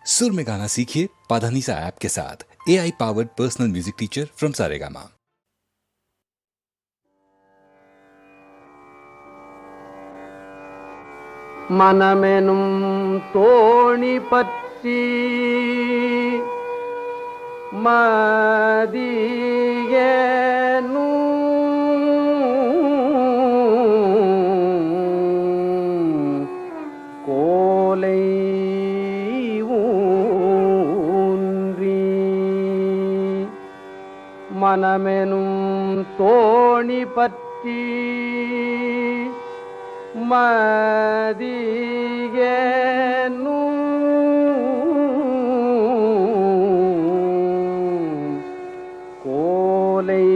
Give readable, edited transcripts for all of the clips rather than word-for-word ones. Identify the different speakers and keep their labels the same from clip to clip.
Speaker 1: सुर में गाना सीखिए पाधानीसा ऐप के साथ। AI powered personal music teacher from Saregama.
Speaker 2: மனமெனும் தோணி பற்றி மதியேனு கோலை ஊன்றி மனமெனும் தோணி பற்றி மதியேனு கோலை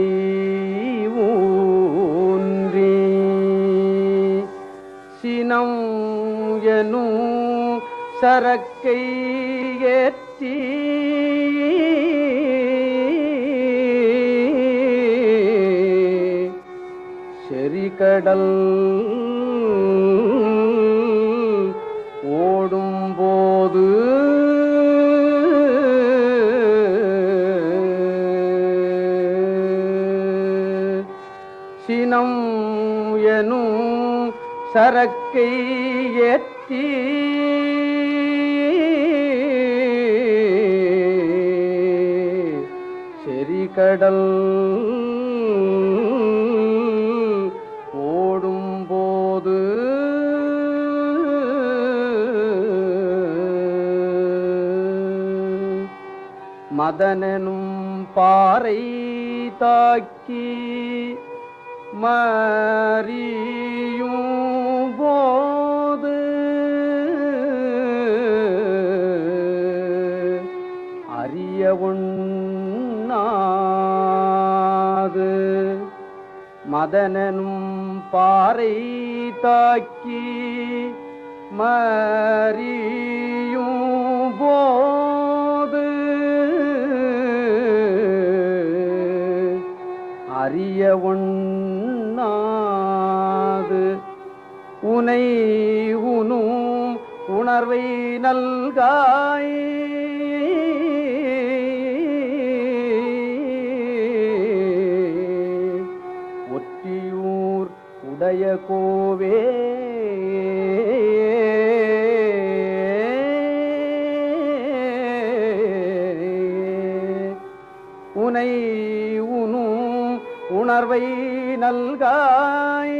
Speaker 2: ஊன்றி சினம் எனும் சரக்கை ஏற்றி செறிகடல் ஓடும்போது சினம் எனும் சரக்கை ஏற்றி செறிகடல் ஓடும்போது மதனெனும் பாறை தாக்கி மறியும் போது அறிய உண்ணாது மதனெனும் பாறை தாக்கி மறியும் போது அறிய உண்ணாது உனை உணும் உணர்வை நல்காய் ஒற்றியூர் உடைய கோவே உனை உணும் உணர்வை நல்காய்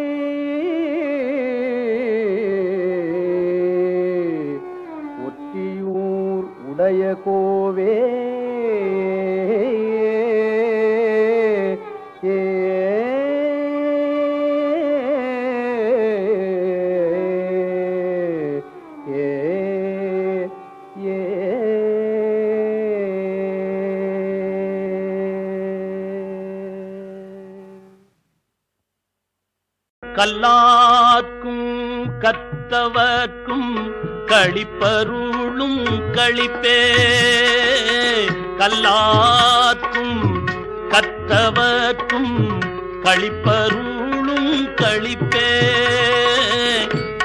Speaker 2: ஒற்றியூர் உடைய கோவே
Speaker 3: கல்லாக்கும் கத்தவர்க்கும் களிப்பருளும் களிப்பே கல்லாக்கும் கத்தவர்க்கும் களிப்பருளும் களிப்பே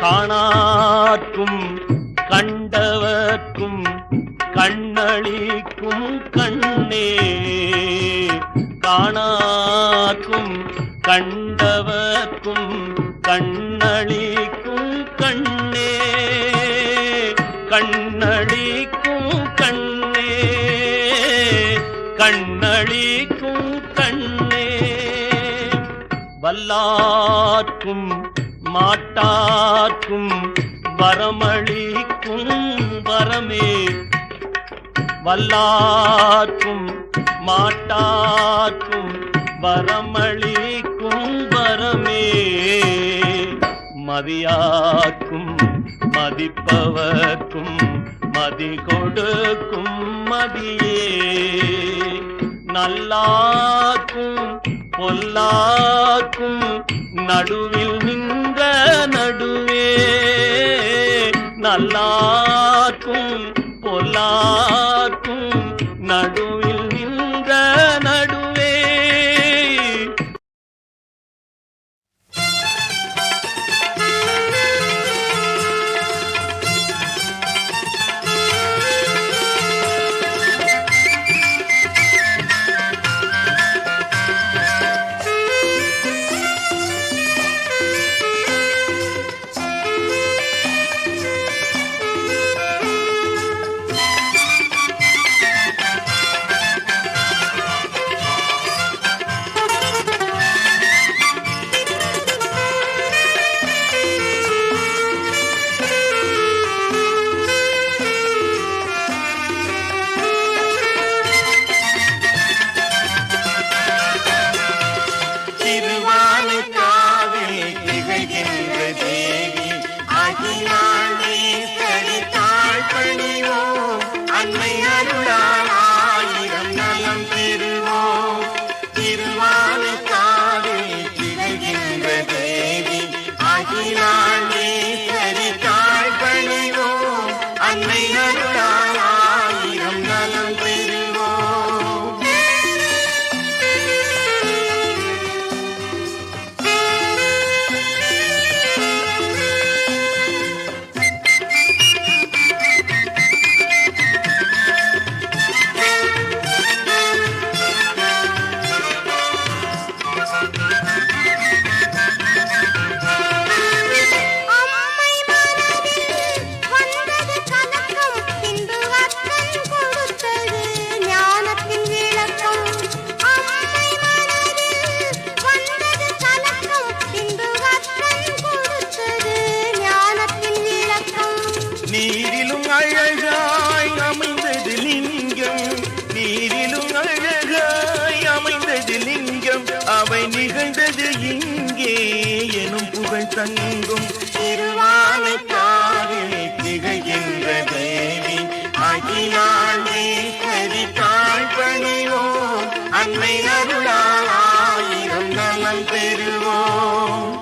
Speaker 3: காணாக்கும் கண்டவர்க்கும் கண்ணளிக்கும் கண்ணே காணாக்கும் கண்டவர்க்கும் கண்ணளிக்கும் கண்ணே கண்ணளிக்கும் கண்ணே கண்ணளிக்கும் கண்ணே வல்லார்க்கும் மாட்டார்க்கும் வரமளிக்கும் வரமே வல்லார்க்கும் மாட்டார்க்கும் வரமளிக்கும் வரமே மதியாக்கும் மதிப்பவர்க்கும் மதி கொடுக்கும் மதியே நல்லாக்கும் பொல்லாக்கும் நடுவில் நின்ற நடுவே நல்லாக்கும் பொல்லாக்கும் நடுவில் நின்ற நடுவே
Speaker 4: அகிலாண்டேஸ்வரி தாழ் பணிவோம், அன்னை அருளால் ஆயிரம் நலம் பெறுவோம்.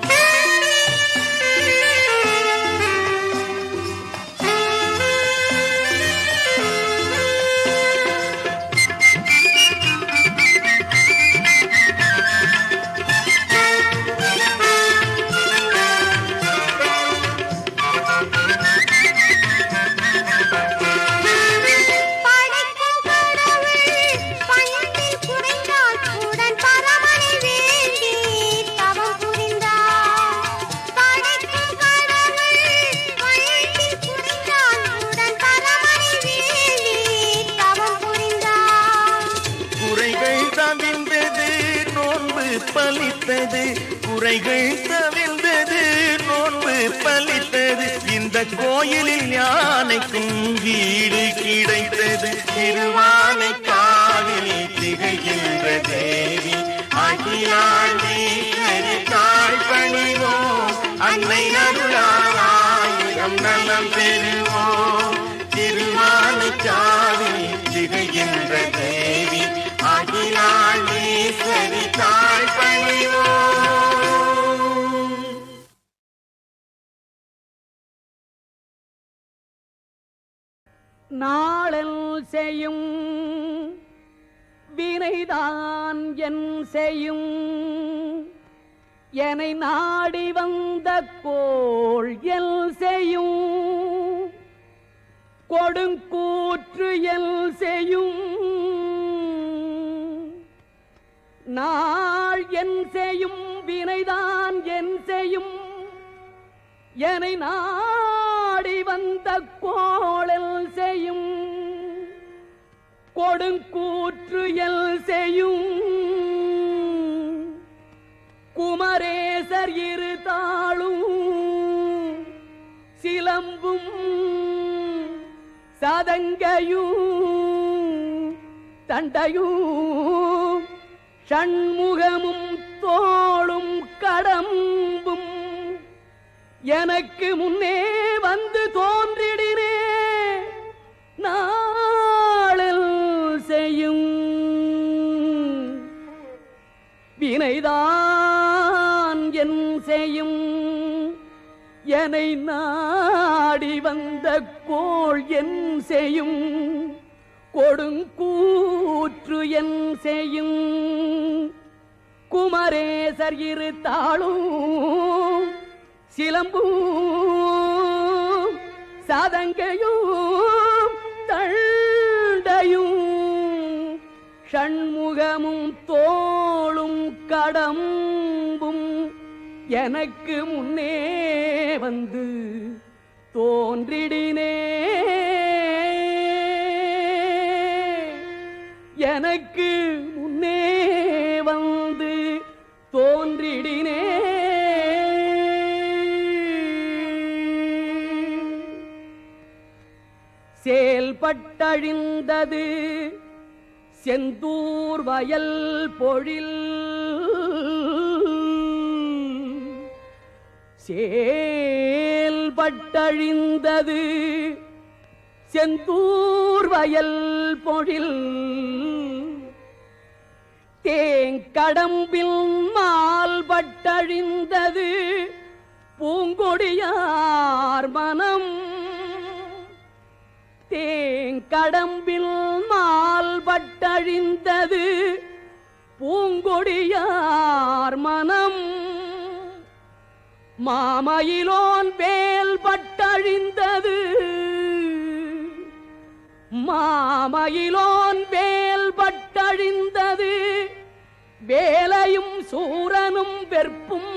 Speaker 4: குறைகள் தவிர்ந்தது, நோன்பு பலித்தது, இந்த கோயிலில் யானைக்கும் வீடு கிடைத்தது. திருவானைக்காவில் திகழ்கின்ற தேவி அகிலாண்டேஸ்வரி தாழ் பணிவோம், அன்னை அருளால் ஆயிரம் நலம் பெறுவோம். திருவானைக்காவில் திகழ்கின்ற தேவி அகிலாண்டேஸ்வரி தாழ் பணிவோம்.
Speaker 2: நாளல் செய்யும் வினைதான் என் செய்யும், என்னை நாடி வந்த கோள் எல் செய்யும், கொடுங்கூற்று எல் செய்யும். நாள் என் செய்யும் வினைதான் என் செய்யும், என்னை நாடி வந்த கோளல் செய்யும், கொடுங்கூற்று எல் செய்யும். குமரேசர் இரு தாளும் சிலம்பும் சதங்கையும் தண்டையும் ஷண்முகமும் தோளும் கடம்பும் எனக்கு முன்னே வந்து தோன்றிடினே நாளில் செய்யும் வினைதான் என் செய்யும், என்னை நாடி வந்த கோள் என் செய்யும், கொடுங்கூற்று என் செய்யும். குமரேசர் இரு தாளும் சிலம்பும் சதங்கையும் தண்டையும் ஷண்முகமும் தோளும் கடம்பும் எனக்கு முன்னே வந்து தோன்றிடினே, எனக்கு முன்னே வந்து தோன்றிடினே. செயல்பட்டழிந்தது செந்தூர் வயல் பொழில், செயல்பட்டழிந்தது செந்தூர் வயல் பொழில், தேங்கடம்பில் மால்பட்டழிந்தது பூங்கொடியார் மனம், தேங்கடம்பில் மால்பட்டழிந்தது பூங்கொடியார் மனம், மாமயிலோன் வேல் பட்டழிந்தது, மாமயிலோன் வேல் பட்டழிந்தது, வேலையும் சூரனும் வெற்பும்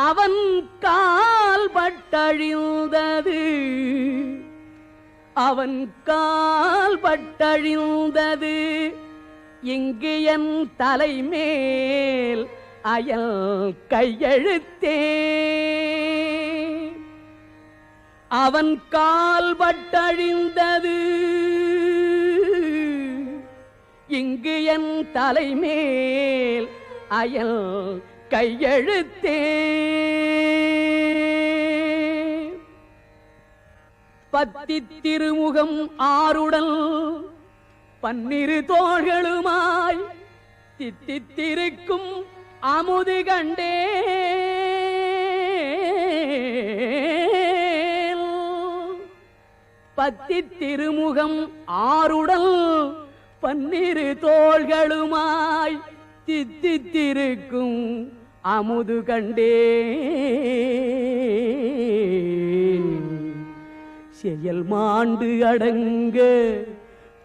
Speaker 2: அவன் கால் பட்டழிந்தது, அவன் கால் பட்டழிந்தது. இங்கு என் தலைமேல் அயல் கையெழுத்தே, அவன் கால் பட்டழிந்தது. இங்கு என் தலைமேல் அயல் கையெழுத்தே. பத்தி திருமுகம் ஆருடல் பன்னிரு தோள்களுமாய் தித்தித்திருக்கும் அமுது கண்டே பத்தி திருமுகம் ஆருடல் பன்னிரு தோள்களுமாய் தித்தித்திருக்கும் அமுது கண்டே செயல் மாண்டு அடங்க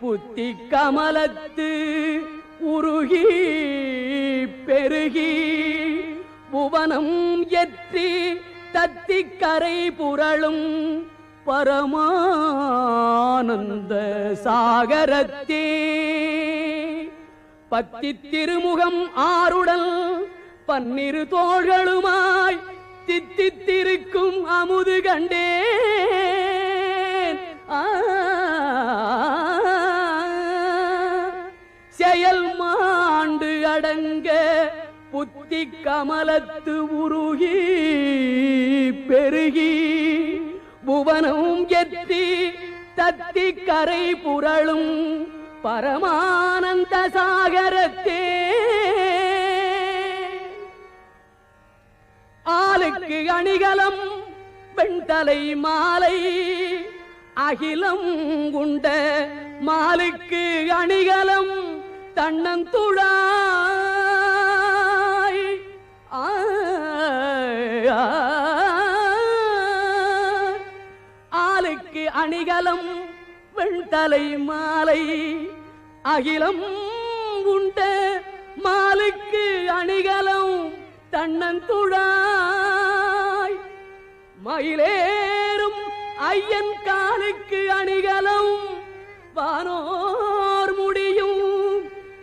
Speaker 2: புத்தி கமலத்து உருகி பெருகி புவனம் எற்றி தத்தி கரை புரளும் பரமானந்த சாகரத்தே பத்தி திருமுகம் ஆருடல் பன்னிரு தோள்களுமாய் தித்தித்திருக்கும் அமுது கண்டே செயல் மாண்டு அடங்க புத்தி கமலத்து உருகி பெருகி புவனம் எத்தி தத்தி கரை புரளும் பரமானந்த சாகரத்தே ஆளுக்கு அணிகலம் வெண்தலை மாலை அகிலம் உண்ட மாலுக்கு அணிகலம் தன்னந்துழாய் ஆளுக்கு அணிகலம் வெண்தலை மாலை அகிலம் உண்ட மாலுக்கு அணிகலம் தன்னந்துழாய் மயிலேறும் ஐயன் காலுக்கு அணிகலம் வானோர் முடியும்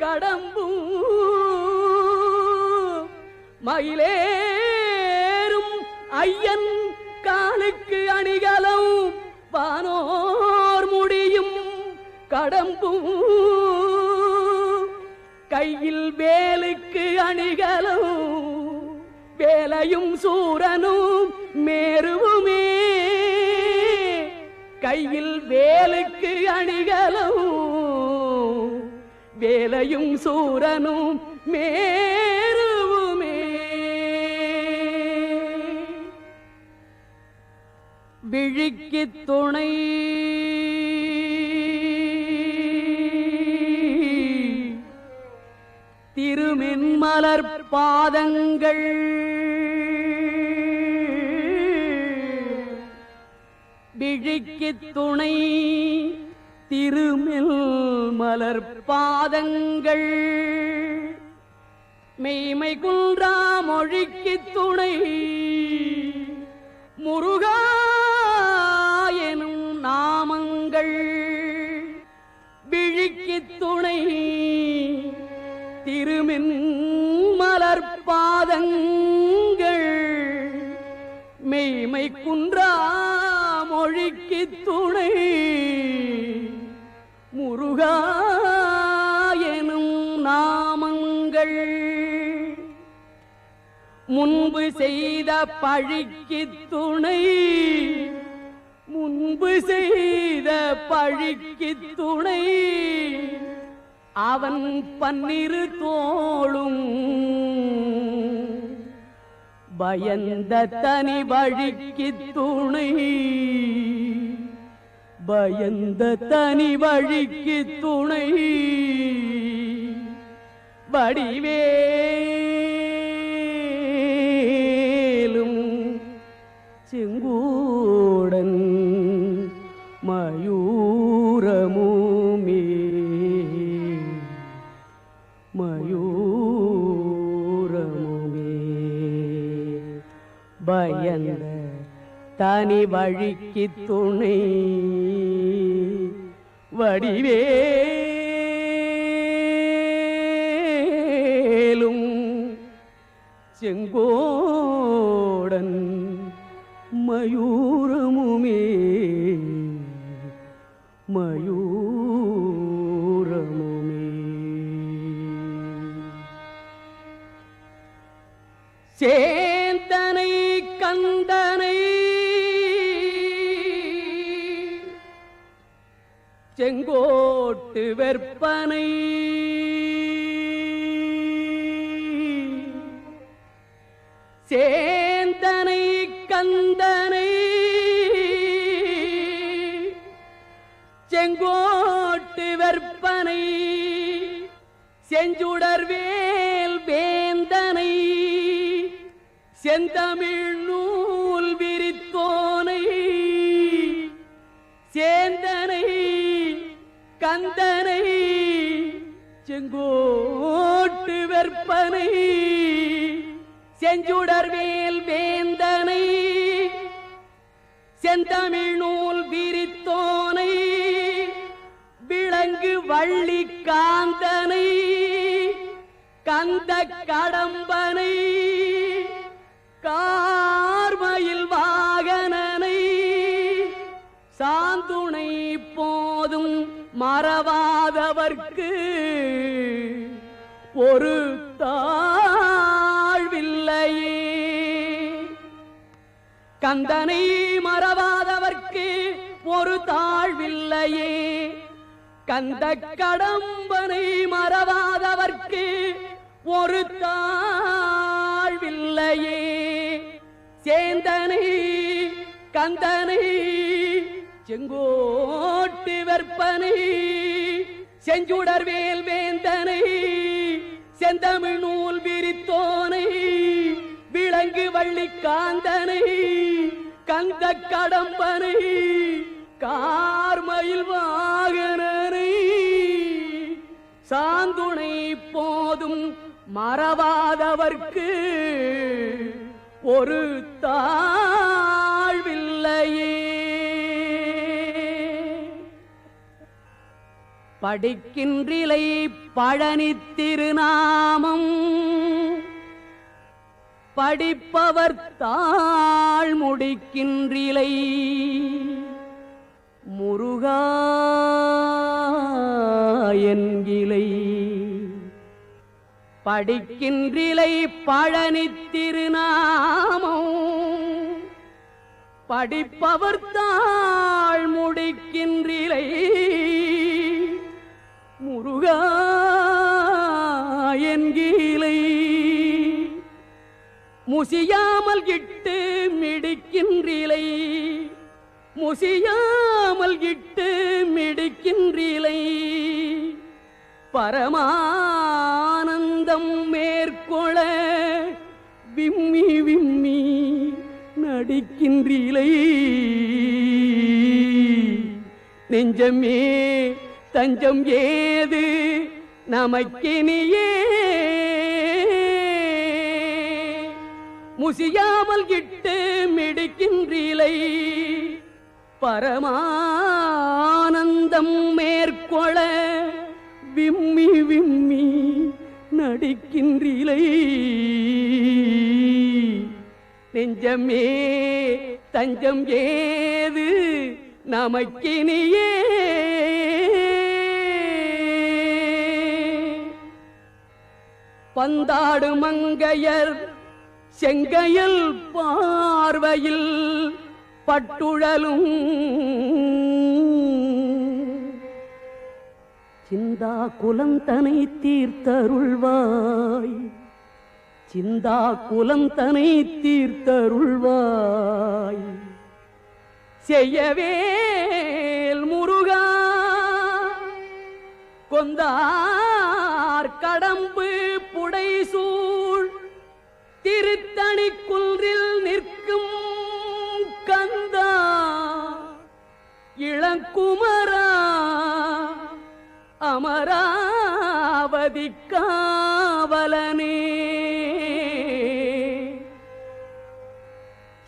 Speaker 2: கடம்பும் மயிலேறும் ஐயன் காலுக்கு அணிகலம் வானோர் முடியும் கடம்பும் கையில் வேலுக்கு அணிகலம் வேலையும் சூரனும் மேருவுமே கையில் வேலுக்கு அணிகலம் வேலையும் சூரனும் மேருவுமே விழிக்கு துணை திருமென்மலர் பாதங்கள் விழிக்கு துணை திருமெல் மலர் பாதங்கள் மெய்மை குன்றா மொழிக்கு துணை முருகா எனும் நாமங்கள் விழிக்கு துணை திருமென் மலர் பாதங்கள் மெய்மை குன்றா மொழிக்கு துணை முருகா எனும் நாமங்கள் முன்பு செய்த பழிக்கு துணை முன்பு செய்த பழிக்கு துணை அவன் பன்னிரு தோளும் பயந்த தனி வழிக்கு துணை பயந்த தனி வழிக்கு துணை வடிவேலும் செங்கூடன் மயூரமுமே பயந்த தனி வழிக்கு துணை வடிவேலும் செங்கோடன் மயூரமுமே மயூரமுமே சேந்தனை கந்தனை செங்கோட்டு வெற்பனை சேந்தனை கந்தனை செங்கோட்டு வெற்பனை செஞ்சுடர்வேல் வேந்தனை செந்தமிழ் நூல் விரித்தோனை சேந்தனை கந்தனை செங்கோட்டு வெற்பனை செஞ்சுடர்வேல் வேந்தனை செந்தமிழ் நூல் விரித்தோனை விளங்கு வள்ளி காந்தனை கந்த கடம்பனை கார்மயில் வாகனனை சாந்துணை போதும் மறவாதவர்க்கு ஒரு தாழ்வில்லையே. கந்தனை மறவாதவர்க்கு ஒரு தாழ்வில்லையே. கந்த கடம்பனை மறவாதவர்க்கு ஒரு தாழ்வில்லையே. சேந்தனை கந்தனை செங்கோட்டு வெற்பனை செஞ்சுடர்வேல் வேந்தனை செந்தமிழ் நூல் விரித்தோனை விளங்கு வள்ளி காந்தனை கந்த கடம்பனை கார்மயில் வாகனனை சாந்துணை போதும் மறவாதவர்க்கு ஒரு தாழ்வில்லையே. படிக்கின்றிலை பழனி திருநாமம் படிப்பவர் தாழ் முடிக்கின்றிலை முருகா என்கிலை. படிக்கின்றிலை பழனி திருநாமம் படிப்பவர் தாழ் முடிக்கின்றிலை முருகா என்கிலை. முசியாமல் இட்டு மிடிக்கின்றிலை முசியாமல் இட்டு மிடிக்கின்றிலை பரமானந்தம் மேற்கொள்ள விம்மி விம்மி நடிக்கின்றிலை. நெஞ்சமே தஞ்சம் ஏது நமக்கினியே. முசியாமல் இட்டு மிடிக்கின்றிலை பரமானந்தம் மேற்கொள்ள விம்மி விம்மி நடிக்கின்றிலை. நெஞ்சமே தஞ்சம் ஏது நமக்கினியே. பந்தாடு மங்கையர் செங்கையில் பார்வையில் பட்டுழலும் சிந்தா குலந்தனை தீர்த்தருள்வாய் சிந்தா குலந்தனை தீர்த்தருள்வாய். செய்யவேல் முருகா கொந்தார் கடம்பு புடைசூழ் திருத்தணி குன்றில் நிற்கும் கந்தா இளங்குமரா அமராவதி காவலனே.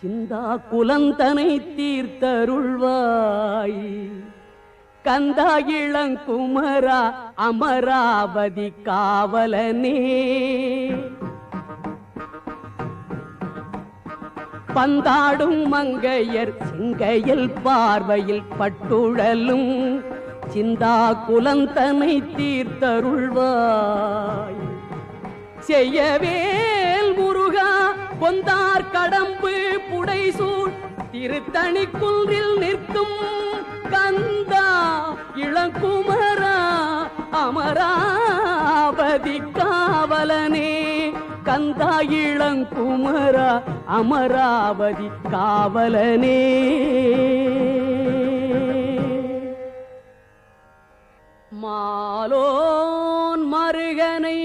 Speaker 2: சிந்தா குலந்தனை தீர்த்தருள்வாய் கந்தா இளங்குமரா அமராவதி காவலனே. பந்தாடும் மங்கையர் செங்கையில் பார்வையில் பட்டுழலும் சிந்தா குலந்தனை தீர்த்தருள்வாய். செய்யவேல் முருகா கொந்தார் கடம்பு புடைசூழ் திருத்தணி குன்றில் நிற்கும் கந்தா இள இளங்குமரா அமராவதி காவலனே கந்தா இளங்குமரா அமராவதி காவலனே மாலோன் மருகனை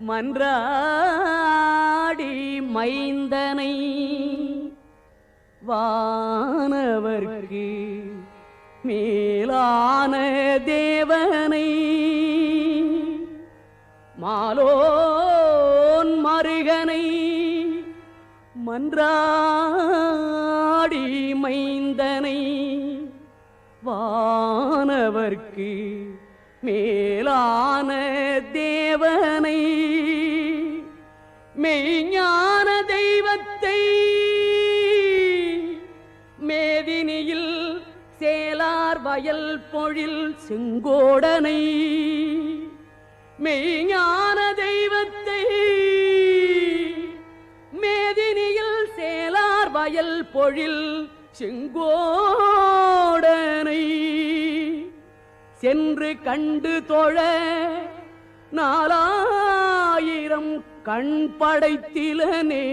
Speaker 2: மன்றாடி மைந்தனை வானவர்க்கு மேலான தேவனை மாலோன் மருகனை மன்றாடி மைந்தனை வானவர்க்கு மேலான தேவனை மெய்ஞான தெய்வத்தை மேதினியில் சேலார் வயல் பொழில் செங்கோடனை மெய்ஞான தெய்வத்தை மேதினியில் சேலார் வயல் பொழில் செங்கோடனை சென்று கண்டு தொழ 4000 கண் படைத்திலனே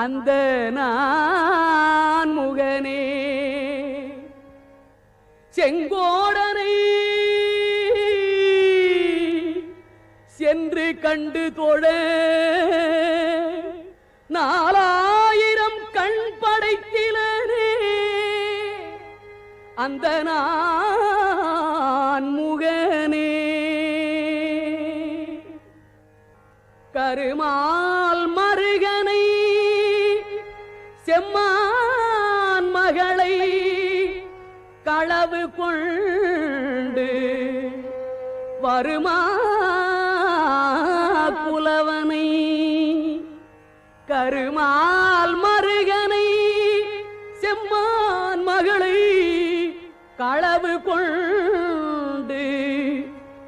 Speaker 2: அந்த நான் முகனே செங்கோடனை சென்று கண்டு தொழ 4000 கண் படைத்திலனே அந்த நான் முகனே கருமால் மருகனை செம்மான் மகளை களவு கொண்டு வருமா புலவனை கருமால் மருகனை செம்மான் மகளை களவு கொண்டு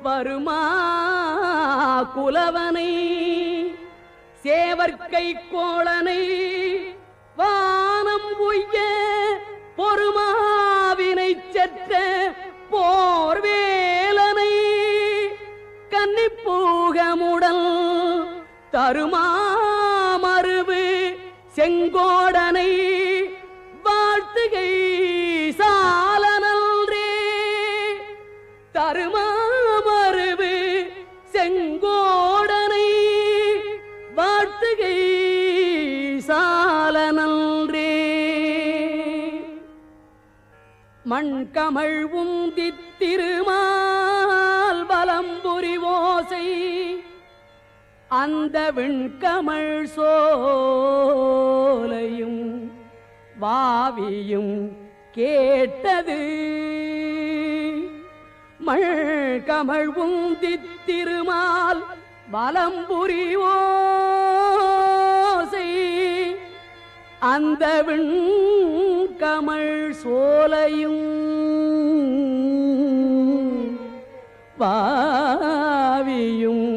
Speaker 2: வருமா குலவனை சேவற்கை கோளனை வானம் உய்ய பொறுமாவினை செற்ற போர்வேலனை கன்னிப்பூகமுடல் தருமாமருவு செங்கோடனை வாழ்த்துகை சாலனல்ரே தருமாமருவு செங்கோடனை வாழ்த்துகை சாலனல்ரே மண்கமழ் உந்தி திருமால் வலம்புரி ஓசை அந்த விண்கமழ் சோலையும் வாவியும் கேட்டது மண்கமழ் உந்தி திருமால் வலம்புரி ஓசை அந்த விண்கமழ் சோலையும் வாவியும்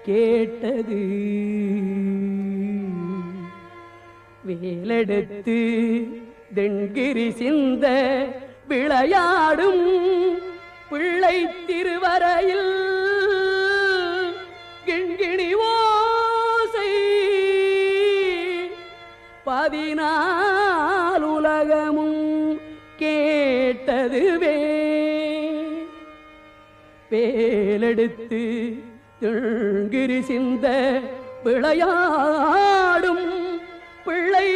Speaker 2: கேட்டது வேலெடுத்து தென்கிரி சிந்த விளையாடும் பிள்ளை திருவரையில் கிண்கிணி ஓசை 14 உலகமும் கேட்டதுவே வேலெடுத்து தென்கிரி சிந்த விளையாடும் பிள்ளை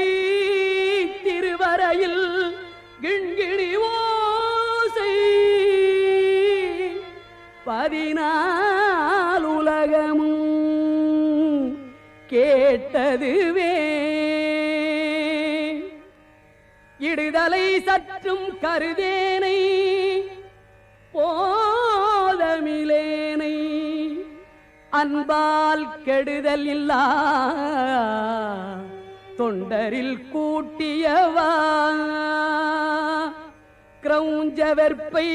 Speaker 2: திருவரையில் கிண்கிணி ஓசை 14 உலகமும் கேட்டதுவே இடுதலை சற்றும் கருதேனை போதமிலேனை அன்பால் கெடுதல் இல்லா தொண்டரில் கூட்டியவா கிரௌஞ்ச வெற்பை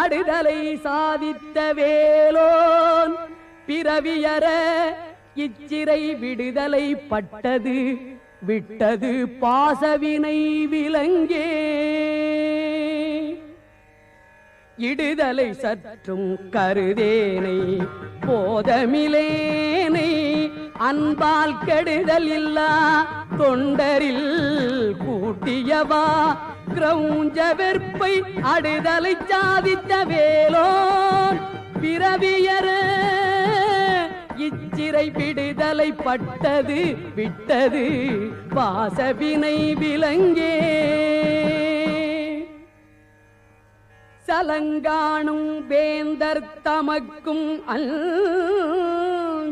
Speaker 2: அடுதலை சாதித்த வேலோன் பிறவியற இச்சிறை விடுதலை பட்டது விட்டது பாசவினை விலங்கே இடுதலை சற்றும் கருதேனை போதமிலேனை அன்பால் கெடுதல் இல்லா தொண்டரில் கூட்டியவா கிரௌஞ்ச வெற்பை அடுதலை சாதித்த வேலோன் பிறவியர இச்சிறை விடுதலை பட்டது விட்டது வாசவினை விலங்கே சலங்காணும் வேந்தர் தமக்கும் அஞ்சார்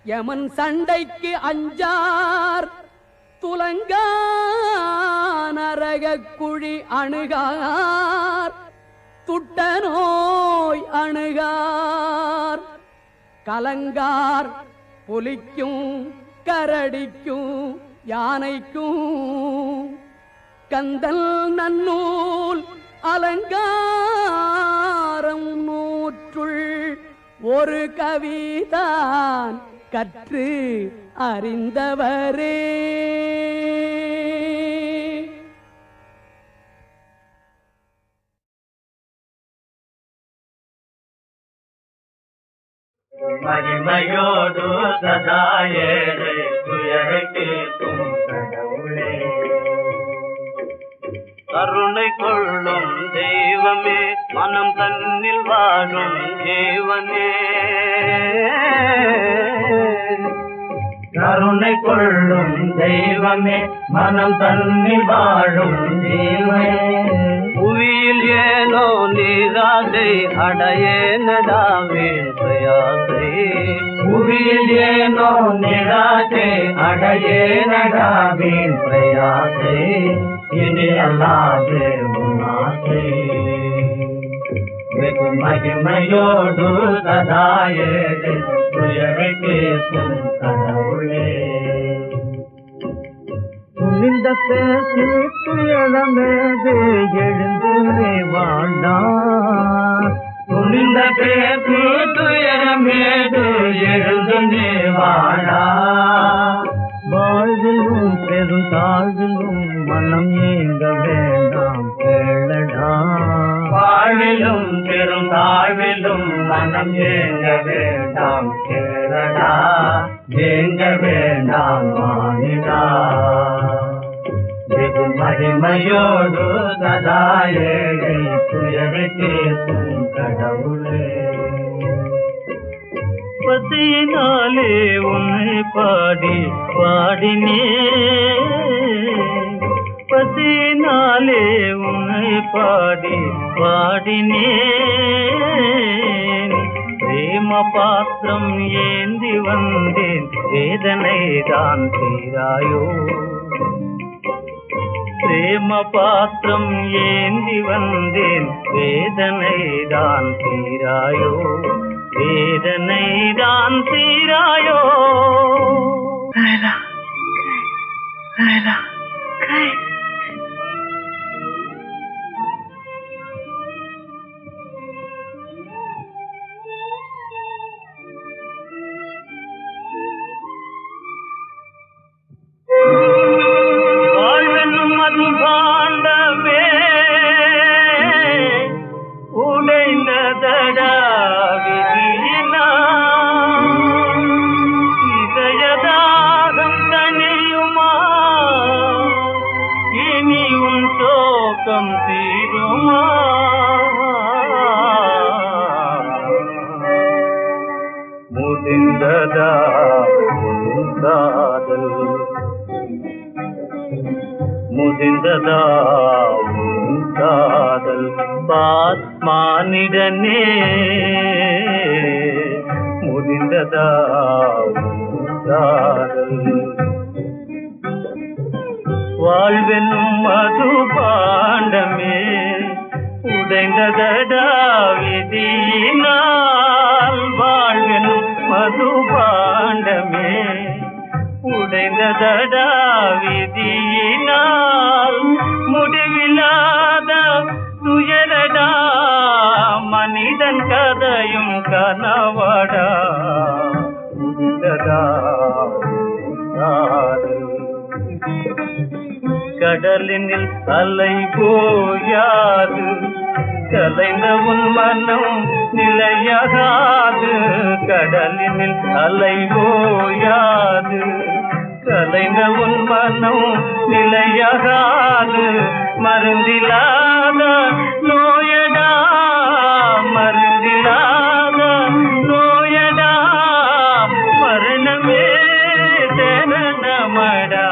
Speaker 2: யமன் சண்டைக்கு அஞ்சார் துலங்கா நரக குழி அணுகார் துட்ட நோய் அணுகார் கலங்கார் புலிக்கும் கரடிக்கும் யானைக்கும் கந்தல் நன்னூல் அலங்காரம் நூற்றுள் ஒரு கவிதான் கற்று அறிந்தவரே.
Speaker 3: மகிமையோடு சதா ஏழை துயரை தீர்க்கும் கடவுளே, கருணை கொள்ளும் தெய்வமே, மனம் தன்னில் வாழும் ஜீவனே, கருணை கொள்ளும் தெய்வமே, மனம் தன்னில் வாழும் ஜீவனே, புவியில் ஏனோ நீராதை அடையேனடாவேன் பிரயாசை, புவியில் ஏனோ நிராசை அடையேனடாவேன் பிரயாசை, இனி அல்லாது உன்னாசை வெகு மகிமையோடு சதா ஏழை துயரை கேட்கும் கடவுளே. துணிந்த பேசி துயரமேது எழுந்து வாழ்ந்தா, துணிந்த பேசி துயரமேது எழுந்து வாழா, வாழ்விலும் பெரும் தாழ்விலும் மனம் ஏங்க வேண்டாம் கேளடா, வாழ்விலும் பெரும் தாழ்விலும் மனம் ஏங்க வேண்டாம் கேளடா, ஏங்க வேண்டாம் மானிடா, வெகு மகிமையோடு சதா ஏழை துயரை கேட்கும் கடவுளே. பசியினாலே உன்னை பாடி பாடினே, பசியினாலே உன்னை பாடி பாடினேன், பிரேம பாத்திரம் ஏந்தி வந்தேன் வேதனை தான் தீராயோ, பிரேம பாத்திரம் ஏந்தி வந்தேன் வேதனை தான் தீராயோ, வேதனை தான் தீராயோ. வாழ்வெனும் அது பாண்டமே உடைந்ததடா விதியினா, இதயதாகம் தனியுமா இனி உன் சோகம் தீருமா, முதிர்ந்ததா உன் காதல், முதிர்ந்ததா உன் காதல் மானிடனே, முதிர்ந்ததா உன் காதல். வாழ்வெனும் மது பாண்டமே உடைந்ததடா விதியினால், வாழ்வெனும் மது பாண்டமே உடைந்ததடா விதியினால், முடிவில்லாத துயரடா மனிதன் கதையும் கனவடா, முடிந்ததா காதல் கடலினில் அலை போயாது கலைந்த உன் மனம் நிலையாகாது கடலினில் அலை போயாது கலைந்த உன் மனம் நிலையாகாது மருந்திலாத நோயடா மருந்திலாத நோயடா மரணமே தரணமடா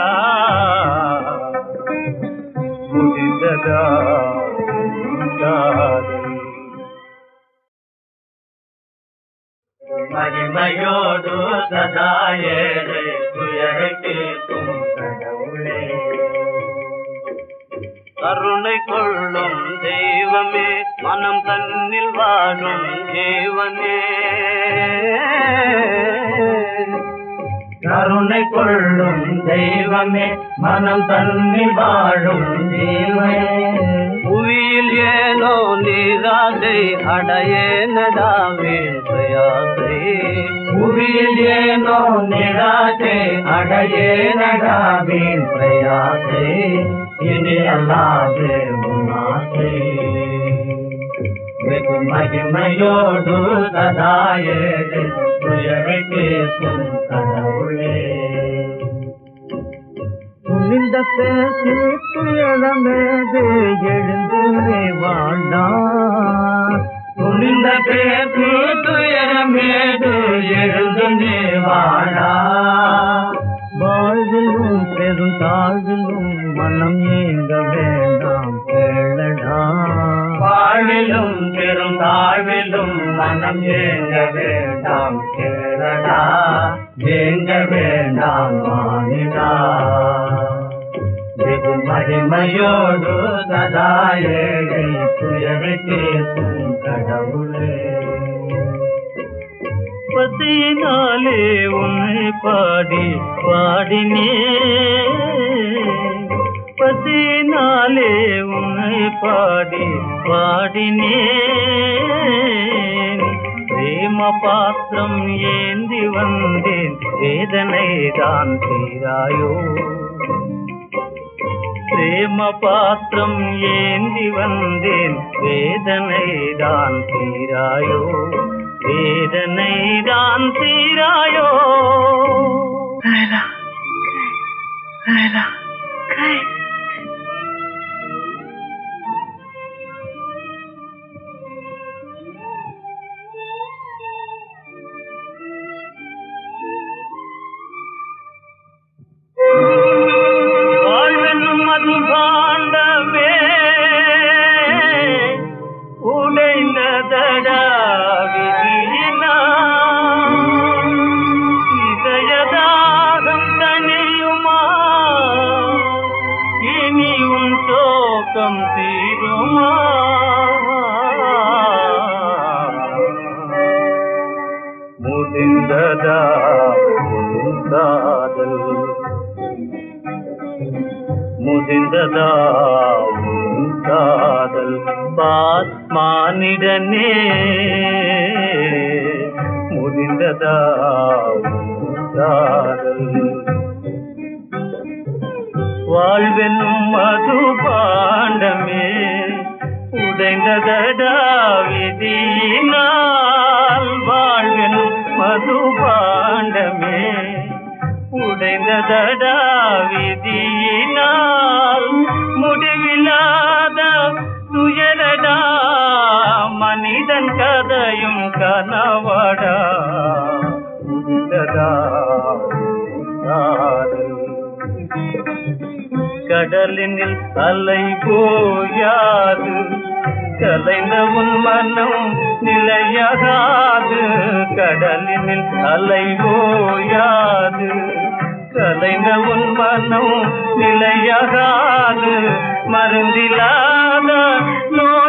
Speaker 3: முடிந்ததா மகிமையோடு சதா ஏழை துயரை கேட்கும் கடவுளே கருணை கொள்ளும் தெய்வமே மனம் தன்னில் வாழும் ஜீவனே கருணை கொள்ளும் தெய்வமே மனம் தன்னில் வாழும் ஜீவனே புவியில் ஏனோ நீராசை அடையேனடாவேன் பிரயாசை புவியில் ஏனோ நிராசை அடையேனடாவேன் பிரயாசை இனி அல்லாது உன்னாசை வெகு மகிமையோடு சதா ஏழு துயரை கேட்கும் கடவுளே துணிந்த பேசி துயரமேது எழுந்து வாழ்ந்தா துணிந்த பேசி துயரமேது எழுந்து வாழா வாழ்விலும் பெரும் தாழ்விலும் மனம் ஏங்க வேண்டாம் கேளடா வாழ்விலும் பெரும் தாழ்விலும் மனம் ஏங்க வேண்டாம் கேளடா ஏங்க வேண்டாம் மானிடா வெகு மகிமையோடு சதா ஏழை துயரை கேட்கும் கடவுளே பசியினாலே உன்னை பாடி பாடினே பசியினாலே உன்னை பாடி பாடினே பிரேம பாத்திரம் ஏந்தி வந்தேன் வேதனை தான் தீராயோ பிரேம பாத்திரம் ஏந்தி வந்தேன் வேதனை தான் தீராயோ வேதனை தான் தீராயோ
Speaker 5: கைலா கைலா கை
Speaker 3: வாழ்வெனும் அது பாண்டமே உடைந்ததடா விதியினா இதயதாகம் தனியுமா இனி உன் சோகம் தீருமா முடிந்ததா உன் காதல் முடிந்ததா உன் காதல் பாத்மானிடனே முடிந்ததா உன் காதல் வாழ்வெனும் மது பாண்டமே உடைந்ததடா விதியினால் வாழ்வெனும் மது பாண்டமே உடைந்ததடா விதியினால் முடிவில்லாத துயரடா மனிதன் கதையும் கனவடா முடிந்ததா காதல் கடலினில் அலை போயாது கலைந்த உன் மனம் நிலையாகாது கடலினில் அலை போயாது கலைந்த உன் மனம் நிலையாகாது மருந்திலாத நோய்